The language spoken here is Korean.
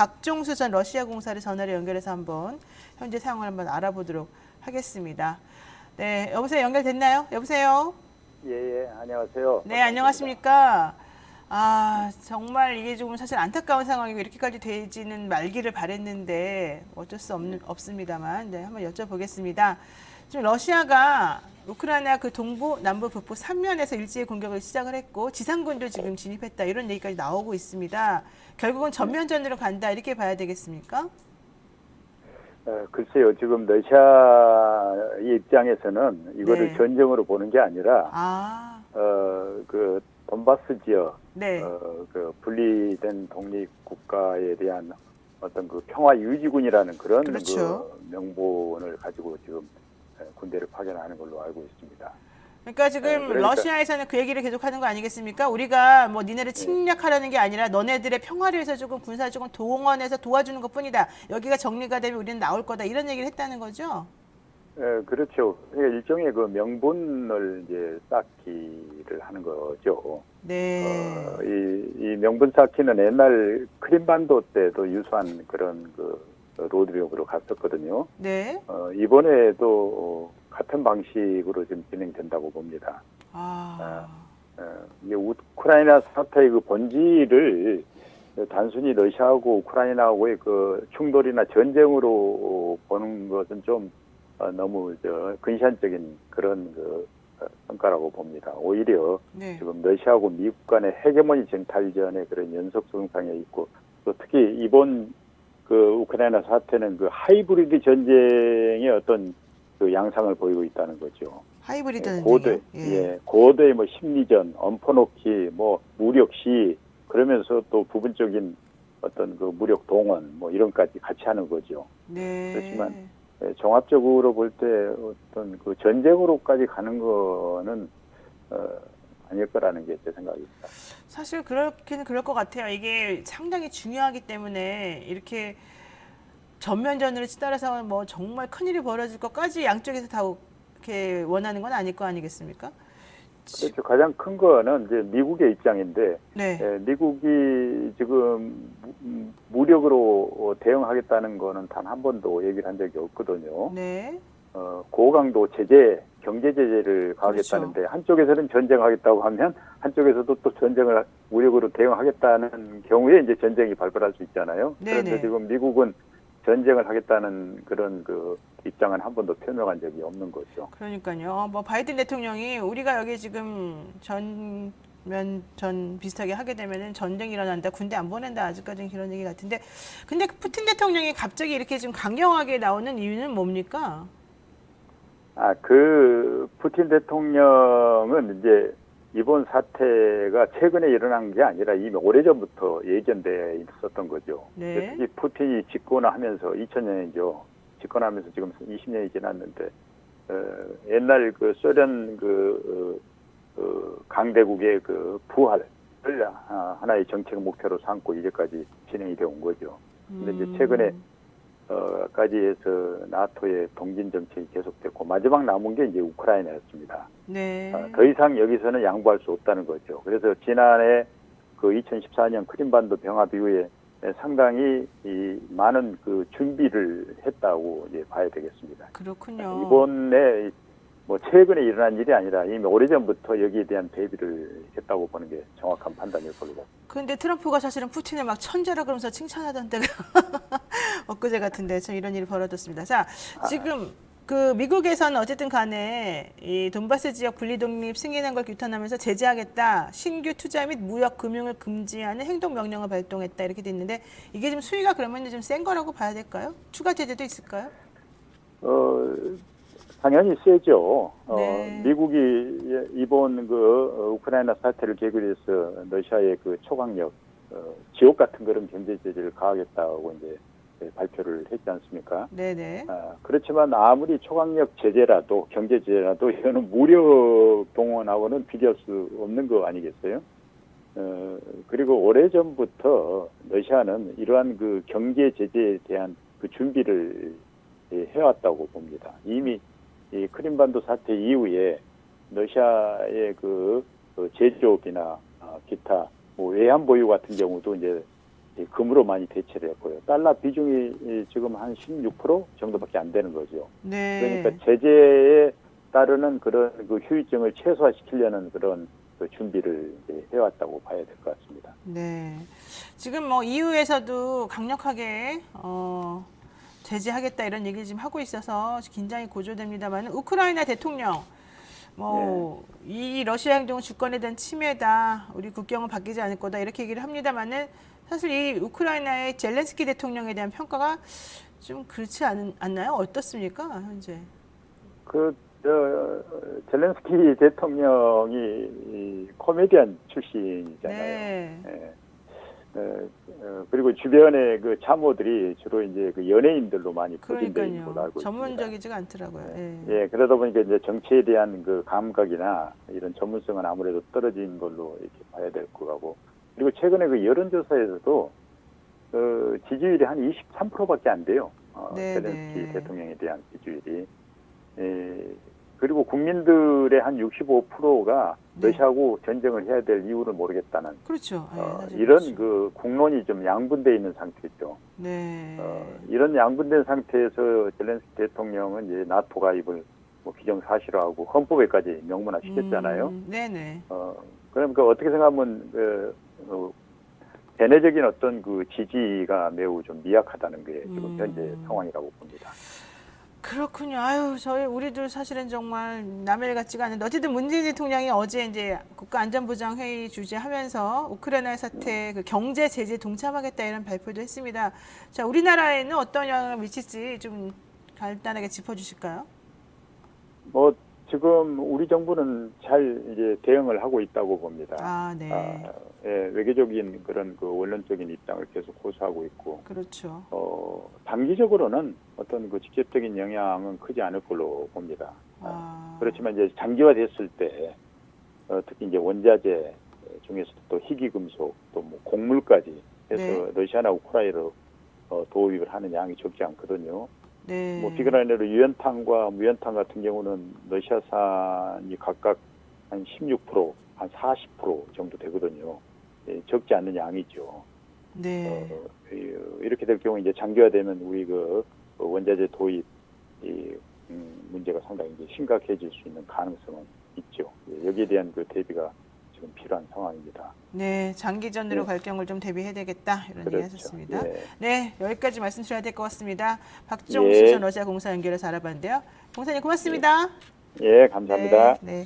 박종수 전 러시아 공사를 전화로 연결해서 한번 현재 상황을 한번 알아보도록 하겠습니다. 네, 여보세요. 연결됐나요? 여보세요. 예, 안녕하세요. 네, 안녕하십니까. 아, 정말 이게 조금 사실 안타까운 상황이고 이렇게까지 되지는 말기를 바랬는데 어쩔 수 없습니다만, 네, 한번 여쭤보겠습니다. 지금 러시아가 우크라이나 그 동부, 남부, 북부 3면에서 일제히 공격을 시작을 했고 지상군도 지금 진입했다 이런 얘기까지 나오고 있습니다. 결국은 전면전으로 간다 이렇게 봐야 되겠습니까? 글쎄요, 지금 러시아 입장에서는 이거를 네. 전쟁으로 보는 게 아니라, 아, 그 돈바스 지역, 네. 그 분리된 독립 국가에 대한 어떤 그 평화 유지군이라는 그런 그렇죠. 그 명분을 가지고 지금 군대를 파견하는 걸로 알고 있습니다. 그러니까 지금 그러니까 러시아에서는 그 얘기를 계속하는 거 아니겠습니까? 우리가 뭐 니네를 침략하려는 게 아니라 너네들의 평화를 위해서 조금 군사적으로 동원해서 도와주는 것뿐이다. 여기가 정리가 되면 우리는 나올 거다. 이런 얘기를 했다는 거죠. 그렇죠. 그러니까 일종의 그 명분을 이제 쌓기를 하는 거죠. 네. 이 명분 쌓기는 옛날 크림반도 때도 유사한 그런 그 로드력으로 갔었거든요. 네. 이번에도 같은 방식으로 지금 진행된다고 봅니다. 아, 이게 우크라이나 사태의 그 본질을 단순히 러시아하고 우크라이나하고의 그 충돌이나 전쟁으로 보는 것은 좀 너무 근시안적인 그런 그 성과라고 봅니다. 오히려 네. 지금 러시아하고 미국 간의 헤게모니 쟁탈전의 그런 연속성상에 있고 또 특히 이번 그 우크라이나 사태는 그 하이브리드 전쟁의 어떤 그 양상을 보이고 있다는 거죠. 하이브리드 고대, 전쟁이요. 고대의 뭐 심리전, 엎어놓기, 뭐 무력 시위, 그러면서 또 부분적인 어떤 그 무력 동원, 뭐 이런까지 같이 하는 거죠. 네. 그렇지만 종합적으로 볼 때 어떤 그 전쟁으로까지 가는 거는 아닐 거라는 게 제 생각입니다. 사실 그렇기는 그럴 것 같아요. 이게 상당히 중요하기 때문에 이렇게 전면전으로 치달아서 뭐 정말 큰일이 벌어질 것까지 양쪽에서 다 이렇게 원하는 건 아닐 거 아니겠습니까? 그렇죠. 가장 큰 거는 이제 미국의 입장인데, 네. 미국이 지금 무력으로 대응하겠다는 거는 단 한 번도 얘기를 한 적이 없거든요. 네. 고강도 제재, 경제 제재를 가하겠다는데 그렇죠. 한쪽에서는 전쟁하겠다고 하면 한쪽에서도 또 전쟁을 무력으로 대응하겠다는 경우에 이제 전쟁이 발발할 수 있잖아요. 그런데 네네. 지금 미국은 전쟁을 하겠다는 그런 그 입장은 한 번도 표명한 적이 없는 거죠. 그러니까요. 뭐 바이든 대통령이 우리가 여기 지금 전면전 비슷하게 하게 되면은 전쟁이 일어난다, 군대 안 보낸다 아직까지는 그런 얘기 같은데, 근데 푸틴 대통령이 갑자기 이렇게 좀 강경하게 나오는 이유는 뭡니까? 그 푸틴 대통령은 이제 이번 사태가 최근에 일어난 게 아니라 이미 오래전부터 예견돼 있었던 거죠. 네. 특히 푸틴이 집권하면서 2000년이죠. 집권하면서 지금 20년이 지났는데 옛날 그 소련 강대국의 그 부활을 하나의 정책 목표로 삼고 이제까지 진행이 되어 온 거죠. 근데 이제 최근에 까지 해서 나토의 동진 정책이 계속됐고 마지막 남은 게 이제 우크라이나였습니다. 네. 더 이상 여기서는 양보할 수 없다는 거죠. 그래서 지난해 그 2014년 크림반도 병합 이후에 상당히 이 많은 그 준비를 했다고 이제 봐야 되겠습니다. 그렇군요. 이번에 뭐 최근에 일어난 일이 아니라 이미 오래전부터 여기에 대한 대비를 했다고 보는 게 정확한 판단일 걸로 봅니다. 근데 트럼프가 사실은 푸틴을 막 천재라 그러면서 칭찬하던 때가 엊그제 같은데 참 이런 일이 벌어졌습니다. 자, 지금 그 미국에서는 어쨌든 간에 이 돈바스 지역 분리독립 승인한 걸 규탄하면서 제재하겠다. 신규 투자 및 무역 금융을 금지하는 행동 명령을 발동했다. 이렇게 돼 있는데 이게 좀 수위가 그러면 좀 센 거라고 봐야 될까요? 추가 제재도 있을까요? 당연히 세죠. 네. 미국이 이번 그 우크라이나 사태를 계기로 해서 러시아의 그 초강력 지옥 같은 그런 경제 제재를 가하겠다고 이제 발표를 했지 않습니까? 네네. 그렇지만 아무리 초강력 제재라도 경제 제재라도 이거는 무력 동원하고는 비교할 수 없는 거 아니겠어요? 그리고 오래전부터 러시아는 이러한 그 경제 제재에 대한 그 준비를 해왔다고 봅니다. 이미 이 크림반도 사태 이후에 러시아의 그 제조업이나 기타 뭐 외환 보유 같은 경우도 이제 이 금으로 많이 대체를 했고요. 달러 비중이 지금 한 16% 정도밖에 안 되는 거죠. 네. 그러니까 제재에 따르는 그런 그 휴유증을 최소화시키려는 그런 그 준비를 이제 해왔다고 봐야 될 것 같습니다. 네. 지금 뭐 EU에서도 강력하게 제재하겠다 이런 얘기를 지금 하고 있어서 긴장이 고조됩니다만 우크라이나 대통령 뭐 이 러시아 행동은 주권에 대한 침해다. 우리 국경은 바뀌지 않을 거다. 이렇게 얘기를 합니다만은 사실 이 우크라이나의 젤렌스키 대통령에 대한 평가가 좀 그렇지 않나요? 어떻습니까? 현재. 젤렌스키 대통령이 이 코미디언 출신이잖아요. 네. 예. 그리고 주변의 그 참모들이 주로 이제 그 연예인들로 많이 포진되어 있는 걸로 그러니까요. 알고 있습니다. 전문적이지가 않더라고요. 예. 예, 그러다 보니까 이제 정치에 대한 그 감각이나 이런 전문성은 아무래도 떨어진 걸로 이렇게 봐야 될 것 같고, 그리고 최근에 그 여론조사에서도 지지율이 한 23%밖에 안 돼요. 네, 젤렌스키 네. 대통령에 대한 지지율이. 예, 그리고 국민들의 한 65%가 네. 러시아하고 전쟁을 해야 될 이유를 모르겠다는 그렇죠. 예, 사실 이런 그렇죠. 그 국론이 좀 양분되어 있는 상태죠. 네. 이런 양분된 상태에서 젤렌스키 대통령은 이제 나토 가입을 뭐 기정사실화하고 헌법에까지 명문화시켰잖아요. 네네. 그러니까 어떻게 생각하면 대내적인 어떤 그 지지가 매우 좀 미약하다는 게 지금 현재 상황이라고 봅니다. 그렇군요. 아유, 우리도 사실은 정말 남의 일 같지가 않은데 어쨌든 문재인 대통령이 어제 이제 국가안전보장 회의 주재하면서 우크라이나 사태 그 경제 제재 동참하겠다 이런 발표도 했습니다. 자, 우리나라에는 어떤 영향을 미칠지 좀 간단하게 짚어주실까요? 뭐 지금 우리 정부는 잘 이제 대응을 하고 있다고 봅니다. 아, 네. 예, 외교적인 그런 그 원론적인 입장을 계속 고수하고 있고, 그렇죠. 단기적으로는 어떤 그 직접적인 영향은 크지 않을 걸로 봅니다. 아, 그렇지만 이제 장기화됐을 때, 특히 이제 원자재 중에서도 또 희귀금속, 또 뭐 곡물까지 해서 네. 러시아나 우크라이나로 도입을 하는 양이 적지 않거든요. 네. 뭐 비교를 하면 유연탄과 무연탄 같은 경우는 러시아산이 각각 한 16%, 한 40% 정도 되거든요. 예, 적지 않는 양이죠. 네. 이렇게 될 경우 이제 장기화되면 우리 그 원자재 도입 문제가 상당히 이제 심각해질 수 있는 가능성은 있죠. 예, 여기에 대한 그 대비가 지금 필요한 상황입니다. 네, 장기전으로 네. 갈 경우를 좀 대비해야 되겠다 이런 얘기 그렇죠. 하셨습니다. 예. 네, 여기까지 말씀드려야 될 것 같습니다. 박종수 전 러시아 공사 연결해서 알아봤는데요. 공사님 고맙습니다. 예, 감사합니다. 네. 네.